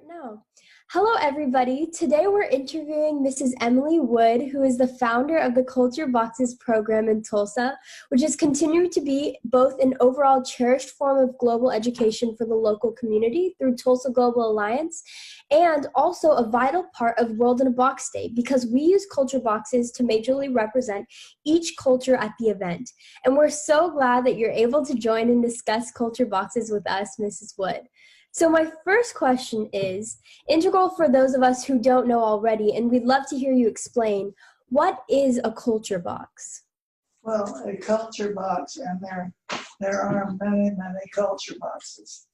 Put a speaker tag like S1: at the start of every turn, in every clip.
S1: No. Hello, everybody. Today we're interviewing Mrs. Emily Wood, who is the founder of the Culture Boxes program in Tulsa, which is continuing to be both an overall cherished form of global education for the local community through Tulsa Global Alliance, and also a vital part of World in a Box Day because we use Culture Boxes to majorly represent each culture at the event. And we're so glad that you're able to join and discuss Culture Boxes with us, Mrs. Wood. So my first question is integral for those of us who don't know already, and we'd love to hear you explain, what is a culture box?
S2: Well, a culture box, and there are many, many culture boxes.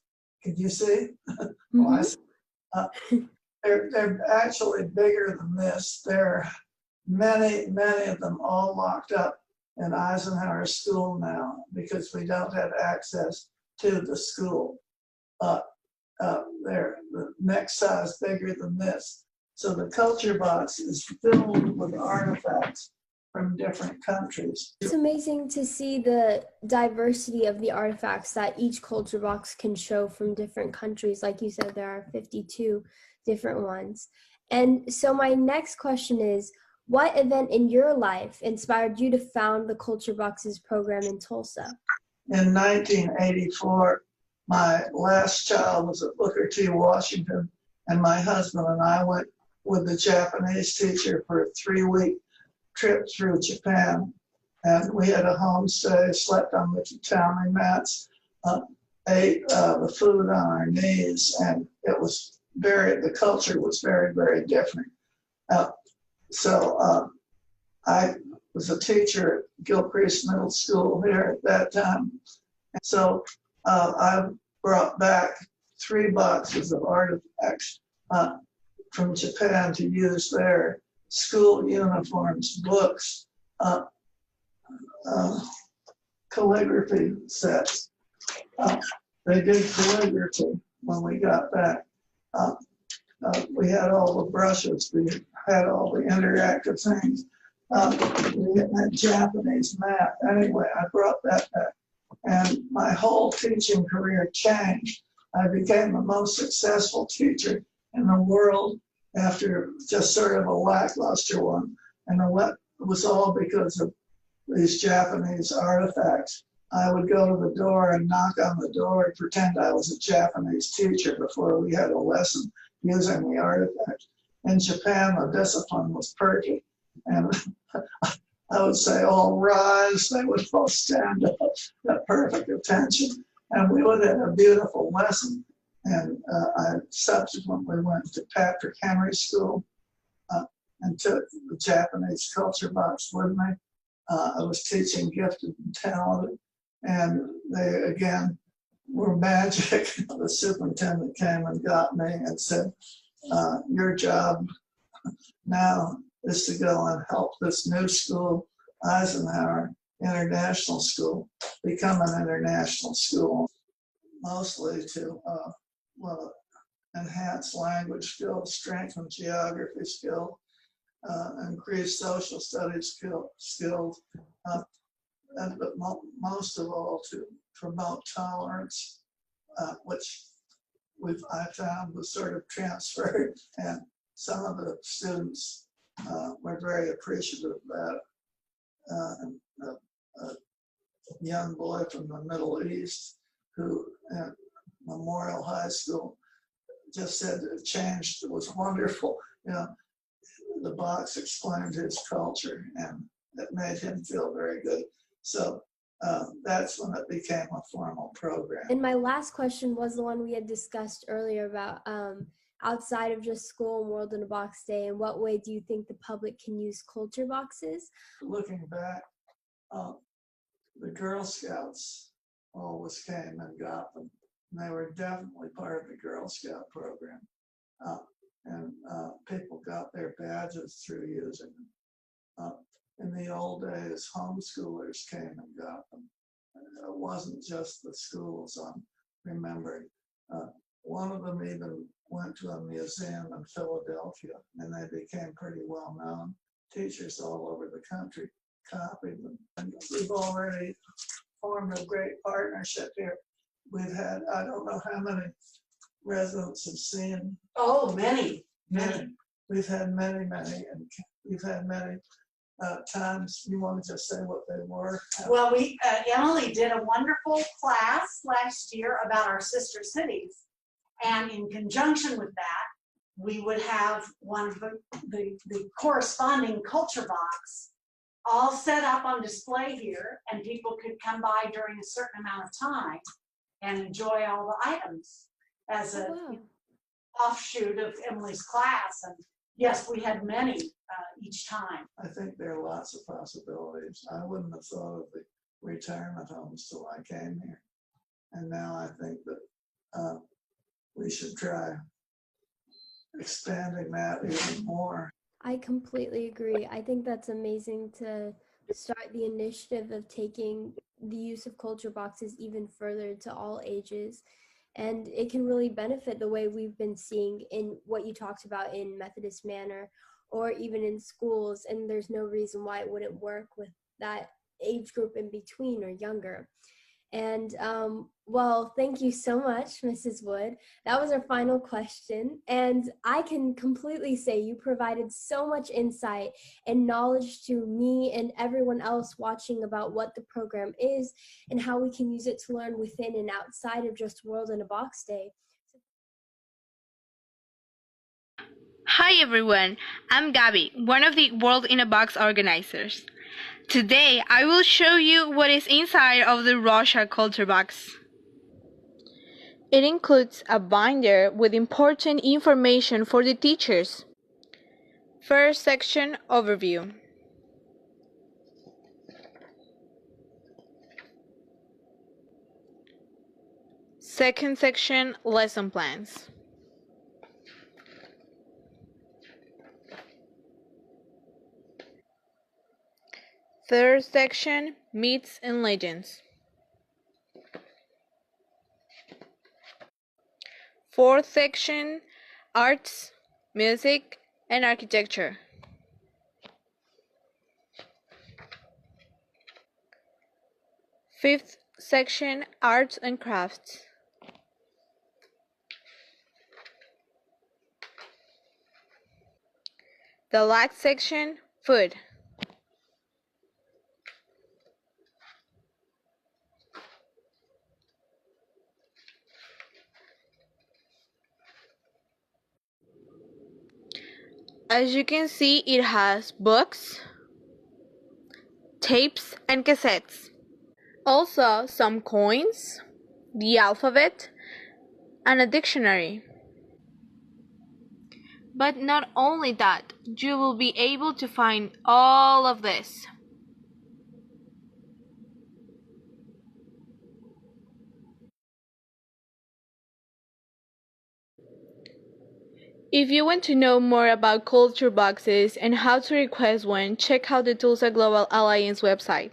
S2: Can you see?
S1: Mm-hmm.
S2: Well, I see. They're actually bigger than this. There are many of them all locked up in Eisenhower School now because we don't have access to the school. They're the next size bigger than this. So the culture box is filled with artifacts from different countries.
S1: It's amazing to see the diversity of the artifacts that each culture box can show from different countries. Like you said, there are 52 different ones. And so my next question is, what event in your life inspired you to found the Culture Boxes program in Tulsa?
S2: In 1984, my last child was at Booker T. Washington, and my husband and I went with the Japanese teacher for a 3-week trip through Japan. And we had a homestay, slept on the tatami mats, ate the food on our knees, and the culture was very, very different. So I was a teacher at Gilcrease Middle School here at that time. So I brought back 3 boxes of artifacts from Japan to use there: school uniforms, books, calligraphy sets. They did calligraphy when we got back. We had all the brushes, we had all the interactive things. We had Japanese map. Anyway, I brought that back. And my whole teaching career changed. I became the most successful teacher in the world after just sort of a lackluster one. And it was all because of these Japanese artifacts. I would go to the door and knock on the door and pretend I was a Japanese teacher before we had a lesson using the artifacts. In Japan, the discipline was perfect. And I would say, all rise, they would all stand up at perfect attention, and we would have a beautiful lesson. And I subsequently went to Patrick Henry School and took the Japanese culture box with me. I was teaching gifted and talented, and they, again, were magic. The superintendent came and got me and said, your job now is to go and help this new school, Eisenhower International School, become an international school, mostly to enhance language skills, strengthen geography skills, increase social studies skills, but most of all to promote tolerance, which I found was sort of transferred, and some of the students were very appreciative of that. A young boy from the Middle East who at Memorial High School just said it changed, it was wonderful. The box explained his culture and it made him feel very good. So that's when it became a formal program.
S1: And my last question was the one we had discussed earlier about outside of just school and World in a Box Day, in what way do you think the public can use culture boxes?
S2: Looking back, the Girl Scouts always came and got them. And they were definitely part of the Girl Scout program. And people got their badges through using them. In the old days, homeschoolers came and got them. It wasn't just the schools, I'm remembering. One of them even went to a museum in Philadelphia, and they became pretty well known. Teachers all over the country copied them. And we've already formed a great partnership here. We've had, I don't know how many residents have seen?
S3: Oh, many.
S2: We've had many, and we've had many times. You want to just say what they were?
S3: Well, Emily did a wonderful class last year about our sister cities. And in conjunction with that, we would have one of the corresponding culture box all set up on display here, and people could come by during a certain amount of time and enjoy all the items as a offshoot of Emily's class. And yes, we had many each time.
S2: I think there are lots of possibilities. I wouldn't have thought of the retirement homes till I came here. And now I think that we should try expanding that even more.
S1: I completely agree. I think that's amazing to start the initiative of taking the use of culture boxes even further to all ages. And it can really benefit the way we've been seeing in what you talked about in Methodist Manor or even in schools. And there's no reason why it wouldn't work with that age group in between or younger. And well, thank you so much, Mrs. Wood. That was our final question. And I can completely say you provided so much insight and knowledge to me and everyone else watching about what the program is and how we can use it to learn within and outside of just World in a Box Day.
S4: Hi everyone, I'm Gabby, one of the World in a Box organizers. Today, I will show you what is inside of the Russia Culture Box. It includes a binder with important information for the teachers. First section, Overview. Second section, Lesson Plans. Third section, Myths and Legends. Fourth section, Arts, Music, and Architecture. Fifth section, Arts and Crafts. The last section, Food. As you can see, it has books, tapes, and cassettes. Also, some coins, the alphabet, and a dictionary. But not only that, you will be able to find all of this. If you want to know more about culture boxes and how to request one, check out the Tulsa Global Alliance website.